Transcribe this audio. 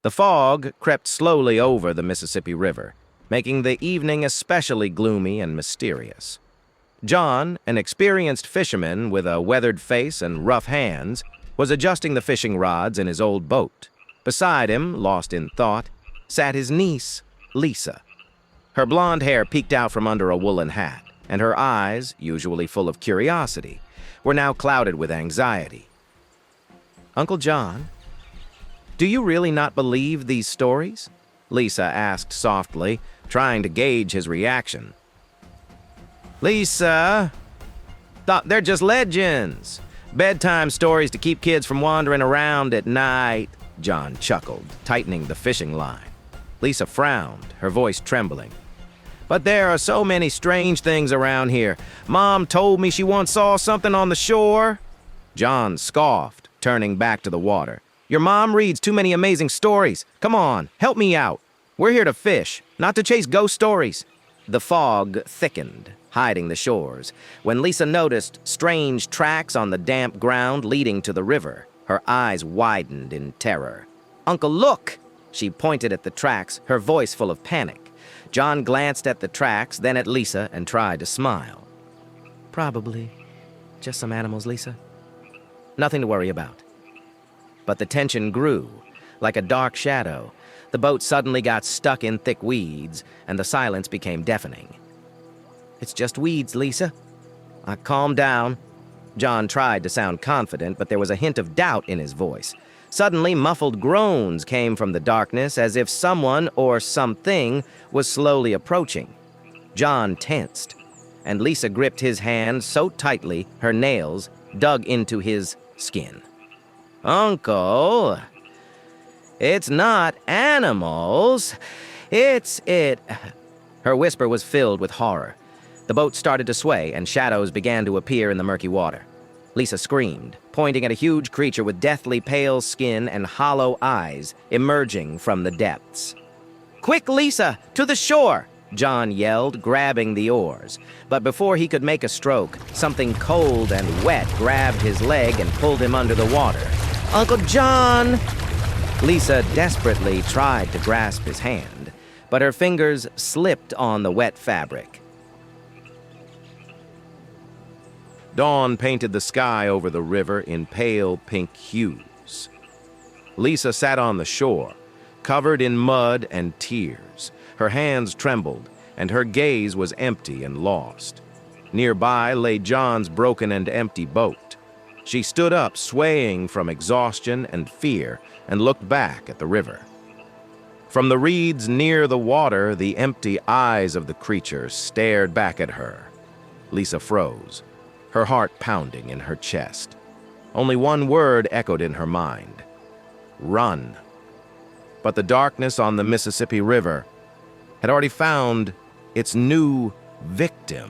The fog crept slowly over the Mississippi River, making the evening especially gloomy and mysterious. John, an experienced fisherman with a weathered face and rough hands, was adjusting the fishing rods in his old boat. Beside him, lost in thought, sat his niece, Lisa. Her blonde hair peeked out from under a woolen hat, and her eyes, usually full of curiosity, were now clouded with anxiety. "Uncle John, do you really not believe these stories?" Lisa asked softly, trying to gauge his reaction. "Lisa, they're just legends. Bedtime stories to keep kids from wandering around at night," John chuckled, tightening the fishing line. Lisa frowned, her voice trembling. "But there are so many strange things around here. Mom told me she once saw something on the shore." John scoffed, turning back to the water. "Your mom reads too many amazing stories. Come on, help me out. We're here to fish, not to chase ghost stories." The fog thickened, hiding the shores, when Lisa noticed strange tracks on the damp ground leading to the river. Her eyes widened in terror. "Uncle, look!" She pointed at the tracks, her voice full of panic. John glanced at the tracks, then at Lisa, and tried to smile. "Probably just some animals, Lisa. Nothing to worry about." But the tension grew, like a dark shadow. The boat suddenly got stuck in thick weeds, and the silence became deafening. "It's just weeds, Lisa." I calmed down. John tried to sound confident, but there was a hint of doubt in his voice. Suddenly, muffled groans came from the darkness, as if someone or something was slowly approaching. John tensed, and Lisa gripped his hand so tightly her nails dug into his skin. "Uncle, it's not animals. It's it." Her whisper was filled with horror. The boat started to sway, and shadows began to appear in the murky water. Lisa screamed, pointing at a huge creature with deathly pale skin and hollow eyes emerging from the depths. "Quick, Lisa, to the shore!" John yelled, grabbing the oars. But before he could make a stroke, something cold and wet grabbed his leg and pulled him under the water. "Uncle John!" Lisa desperately tried to grasp his hand, but her fingers slipped on the wet fabric. Dawn painted the sky over the river in pale pink hues. Lisa sat on the shore, covered in mud and tears. Her hands trembled, and her gaze was empty and lost. Nearby lay John's broken and empty boat. She stood up, swaying from exhaustion and fear, and looked back at the river. From the reeds near the water, the empty eyes of the creature stared back at her. Lisa froze, her heart pounding in her chest. Only one word echoed in her mind: run. But the darkness on the Mississippi River had already found its new victim.